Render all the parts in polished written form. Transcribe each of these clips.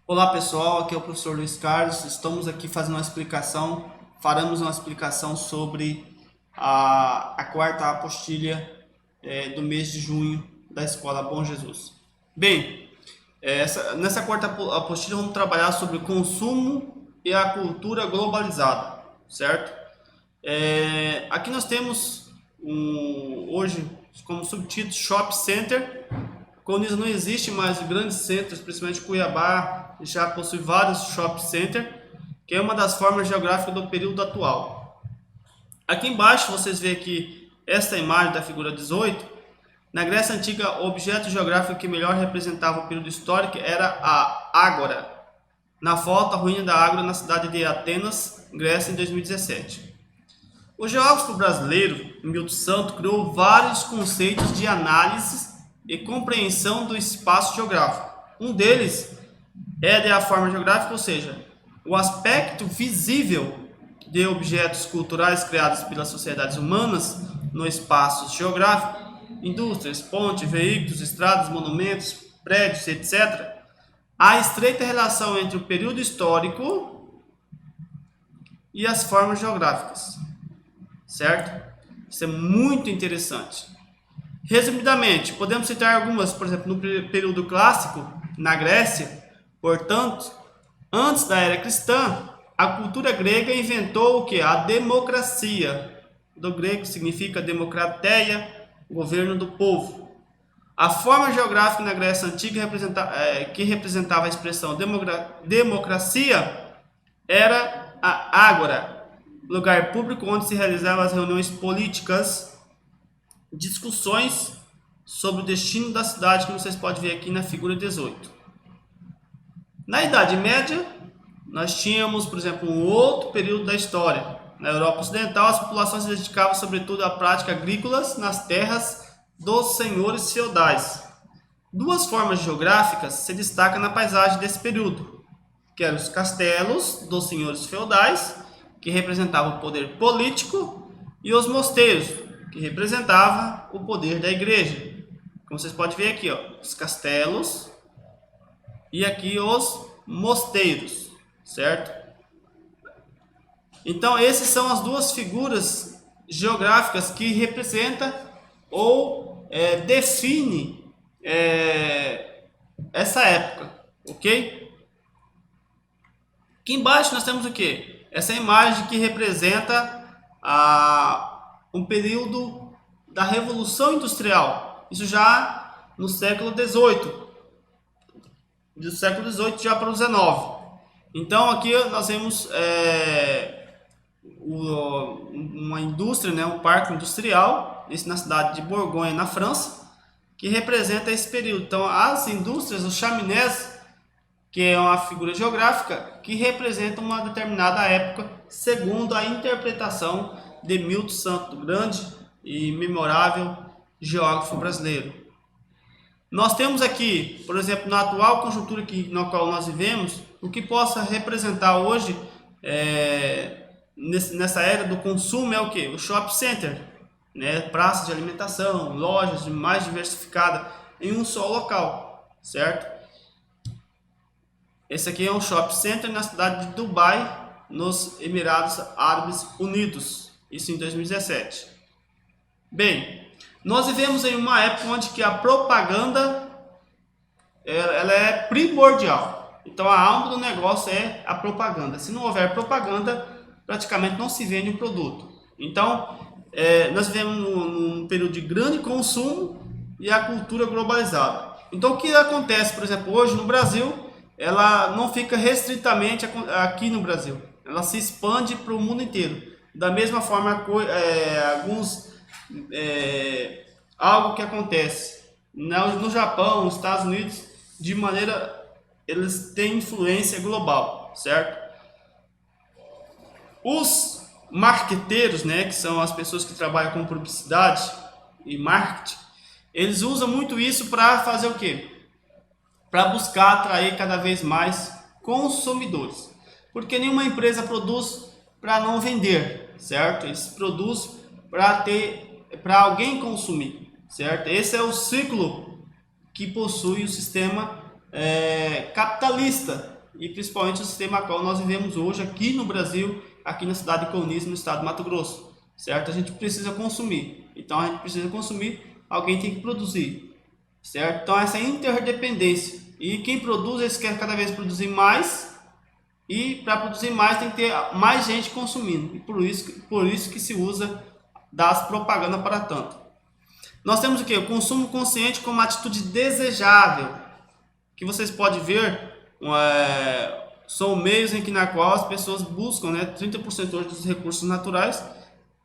Olá pessoal, aqui é o professor Luiz Carlos. Estamos aqui fazendo uma explicação, faremos uma explicação sobre a quarta apostila do mês de junho da Escola Bom Jesus. Bem, nessa quarta apostila vamos trabalhar sobre consumo e a cultura globalizada, certo? Aqui nós temos hoje como subtítulo Shop Center. Coloniza não existe mais grandes centros, principalmente Cuiabá já possui vários shopping centers, que é uma das formas geográficas do período atual. Aqui embaixo vocês veem aqui esta imagem da figura 18. Na Grécia Antiga, o objeto geográfico que melhor representava o período histórico era a Ágora. Na foto, a ruína da Ágora na cidade de Atenas, Grécia, em 2017. O geógrafo brasileiro, Milton Santos, criou vários conceitos de análise e compreensão do espaço geográfico. Um deles é a forma geográfica, ou seja, o aspecto visível de objetos culturais criados pelas sociedades humanas no espaço geográfico, indústrias, pontes, veículos, estradas, monumentos, prédios, etc. Há estreita relação entre o período histórico e as formas geográficas, certo? Isso é muito interessante. Resumidamente, podemos citar algumas, por exemplo, no período clássico, na Grécia, portanto, antes da era cristã, a cultura grega inventou o que? A democracia. Do grego significa democrateia, governo do povo. A forma geográfica na Grécia Antiga que representava a expressão democracia era a ágora, lugar público onde se realizavam as reuniões políticas, discussões sobre o destino da cidade, como vocês podem ver aqui na figura 18. Na Idade Média, nós tínhamos, por exemplo, um outro período da história. Na Europa Ocidental, as populações se dedicavam sobretudo à prática agrícolas nas terras dos senhores feudais. Duas formas geográficas se destacam na paisagem desse período, que eram os castelos dos senhores feudais, que representavam o poder político, e os mosteiros, que representava o poder da igreja. Como vocês podem ver aqui, ó, os castelos e aqui os mosteiros, certo? Então, essas são as duas figuras geográficas que representam ou define essa época, ok? Aqui embaixo nós temos o que? Essa imagem que representa um período da Revolução Industrial, isso já no século XVIII, do século XVIII já para o XIX. Então aqui nós vemos uma indústria, né, um parque industrial, isso na cidade de Borgonha, na França, que representa esse período. Então as indústrias, os chaminés, que é uma figura geográfica que representa uma determinada época, segundo a interpretação de Milton Santos, grande e memorável geógrafo brasileiro. Nós temos aqui, por exemplo, na atual conjuntura na qual nós vivemos, o que possa representar hoje, nessa era do consumo, é o que? O shopping center, né? Praças de alimentação, lojas mais diversificadas em um só local, certo? Esse aqui é um shopping center na cidade de Dubai, nos Emirados Árabes Unidos, isso em 2017. Bem, nós vivemos em uma época onde que a propaganda ela é primordial. Então a alma do negócio é a propaganda. Se não houver propaganda, praticamente não se vende um produto. Então nós vivemos num período de grande consumo e a cultura globalizada. Então o que acontece, por exemplo, hoje no Brasil, ela não fica restritamente aqui no Brasil. Ela se expande para o mundo inteiro. Da mesma forma, algo que acontece no Japão, nos Estados Unidos, de maneira, eles têm influência global, certo? Os marqueteiros, né, que são as pessoas que trabalham com publicidade e marketing, eles usam muito isso para fazer o quê? Para buscar atrair cada vez mais consumidores, porque nenhuma empresa produz para não vender, certo? Eles produzem para alguém consumir, certo? Esse é o ciclo que possui o sistema capitalista, e principalmente o sistema qual nós vivemos hoje aqui no Brasil, aqui na cidade de Colniz, no estado de Mato Grosso, certo? A gente precisa consumir, então a gente precisa consumir, alguém tem que produzir, certo? Então essa interdependência, e quem produz, eles querem cada vez produzir mais, e para produzir mais tem que ter mais gente consumindo, e por isso que se usa das propagandas para tanto. Nós temos o que? O consumo consciente como atitude desejável, que vocês podem ver, são meios em que na qual as pessoas buscam, né, 30% hoje dos recursos naturais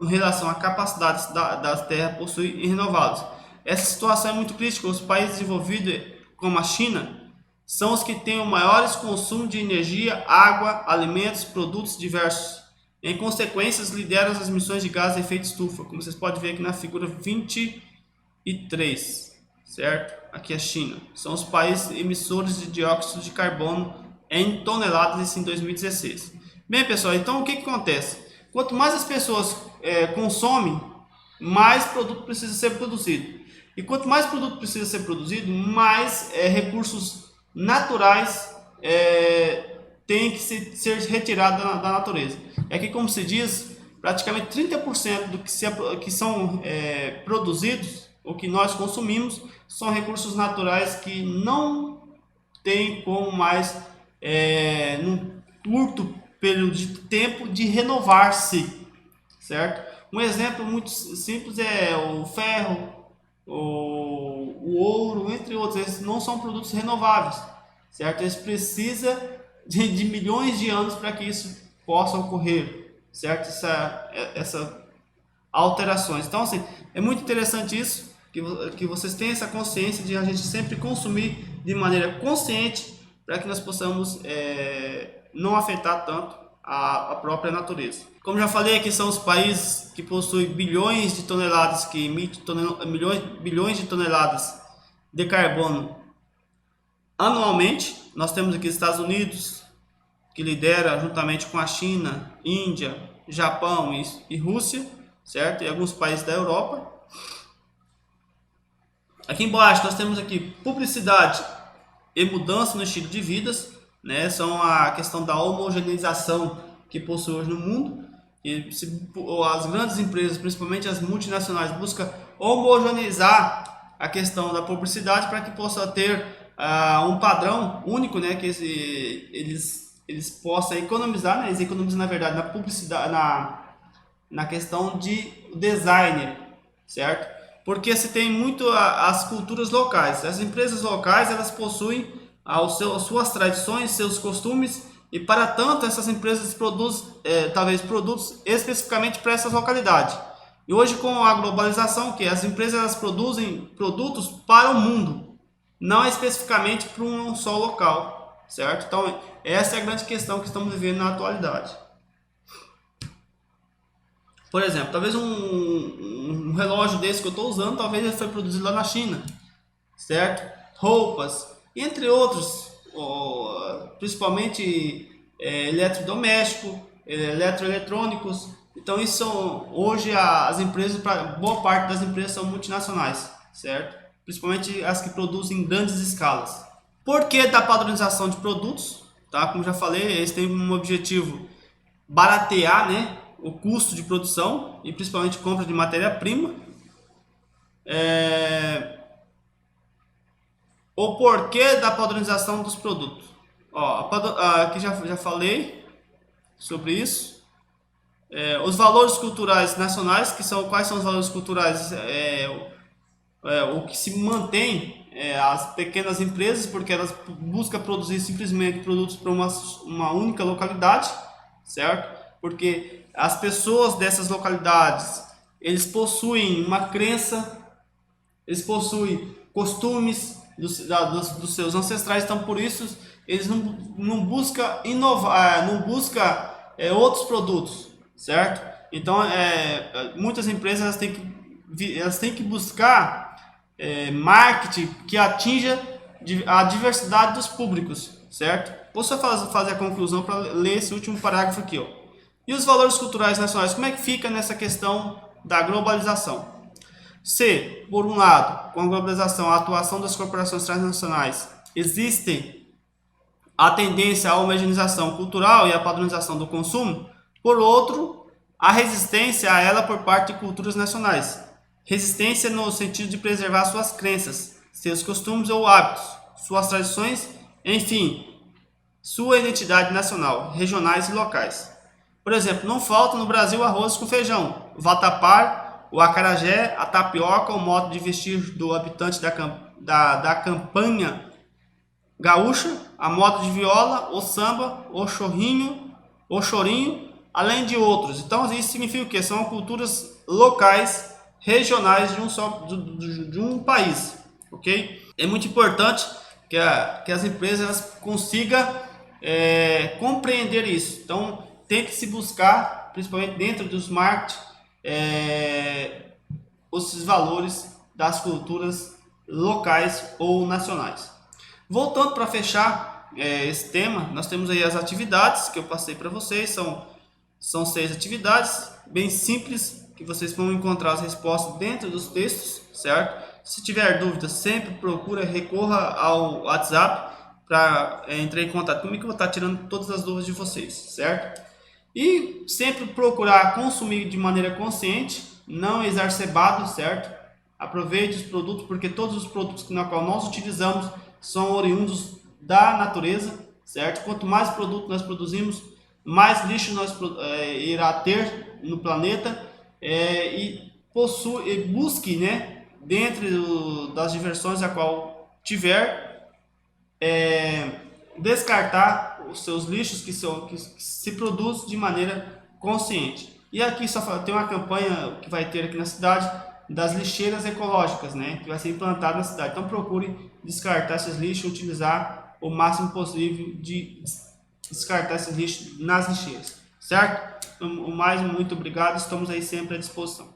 em relação à capacidade da terra possuir e renová-los. Essa situação é muito crítica. Os países desenvolvidos, como a China, são os que têm o maior consumo de energia, água, alimentos, produtos diversos. Em consequência, lideram as emissões de gases de efeito estufa, como vocês podem ver aqui na figura 23, certo? Aqui é a China. São os países emissores de dióxido de carbono em toneladas em 2016. Bem, pessoal, então o que acontece? Quanto mais as pessoas consomem, mais produto precisa ser produzido. E quanto mais produto precisa ser produzido, mais recursos naturais têm que ser retirados da natureza. É que, como se diz, praticamente 30% do que são produzidos, ou que nós consumimos, são recursos naturais que não tem como mais, num curto período de tempo, de renovar-se, certo? Um exemplo muito simples é o ferro, o ouro, entre outros. Esses não são produtos renováveis, certo? Eles precisam de milhões de anos para que isso possa ocorrer, certo? Essa alterações. Então, assim, é muito interessante isso, que vocês tenham essa consciência de a gente sempre consumir de maneira consciente, para que nós possamos não afetar tanto a própria natureza. Como já falei, aqui são os países que possuem bilhões de toneladas, que emitem bilhões de toneladas de carbono anualmente. Nós temos aqui Estados Unidos, que lidera juntamente com a China, Índia, Japão e Rússia, certo? E alguns países da Europa. Aqui embaixo nós temos aqui publicidade e mudança no estilo de vidas, né? São a questão da homogeneização que possui hoje no mundo. E as grandes empresas, principalmente as multinacionais, buscam homogeneizar a questão da publicidade para que possa ter um padrão único, né? Que eles possam economizar, né? Eles economizam, na verdade, na publicidade, na questão de designer, certo? Porque se tem muito as culturas locais. As empresas locais, elas possuem as suas tradições, seus costumes, e para tanto essas empresas produzem talvez produtos especificamente para essas localidades. E hoje, com a globalização, que as empresas elas produzem produtos para o mundo, não especificamente para um só local, certo? Então essa é a grande questão que estamos vivendo na atualidade. Por exemplo, talvez um relógio desse que eu estou usando, talvez ele foi produzido lá na China, certo? Roupas, entre outros, principalmente eletrodoméstico, eletroeletrônicos. Então isso são, hoje as empresas, boa parte das empresas são multinacionais, certo? Principalmente as que produzem em grandes escalas. Por que da padronização de produtos? Tá? Como já falei, eles têm um objetivo baratear, né, o custo de produção e principalmente compra de matéria-prima. O porquê da padronização dos produtos? Aqui já falei sobre isso. Os valores culturais nacionais, quais são os valores culturais? O que se mantém as pequenas empresas, porque elas buscam produzir simplesmente produtos para uma única localidade, certo? Porque as pessoas dessas localidades, eles possuem uma crença, eles possuem costumes dos seus ancestrais, então por isso eles não buscam inovar, não buscam outros produtos, certo? Então muitas empresas elas têm que buscar marketing que atinja a diversidade dos públicos, certo? Vou só fazer a conclusão para ler esse último parágrafo aqui, ó. E os valores culturais nacionais, como é que fica nessa questão da globalização? Se, por um lado, com a globalização, a atuação das corporações transnacionais existem a tendência à homogeneização cultural e à padronização do consumo. Por outro, a resistência a ela por parte de culturas nacionais. Resistência no sentido de preservar suas crenças, seus costumes ou hábitos, suas tradições, enfim, sua identidade nacional, regionais e locais. Por exemplo, não falta no Brasil arroz com feijão, o vatapá, o acarajé, a tapioca, o modo de vestir do habitante da campanha gaúcha, a moda de viola, o samba, o chorrinho, o chorinho, além de outros. Então isso significa o quê? São culturas locais, regionais de um país, ok? É muito importante que as empresas elas consigam compreender isso. Então tem que se buscar, principalmente dentro dos marketing, esses valores das culturas locais ou nacionais. Voltando para fechar esse tema, nós temos aí as atividades que eu passei para vocês, são 6 atividades, bem simples, que vocês vão encontrar as respostas dentro dos textos, certo? Se tiver dúvida, sempre recorra ao WhatsApp para entrar em contato comigo, que eu vou estar tirando todas as dúvidas de vocês, certo? E sempre procurar consumir de maneira consciente, não exacerbado, certo? Aproveite os produtos, porque todos os produtos na qual nós utilizamos são oriundos da natureza, certo? Quanto mais produto nós produzimos, mais lixo nós irá ter no planeta e busque, né, dentro das diversões a qual tiver, descartar os seus lixos que se produzem de maneira consciente. E aqui só tem uma campanha que vai ter aqui na cidade das lixeiras ecológicas, né, que vai ser implantada na cidade. Então procure descartar esses lixos e utilizar o máximo possível de descartar esses lixos nas lixeiras, certo? Muito obrigado, estamos aí sempre à disposição.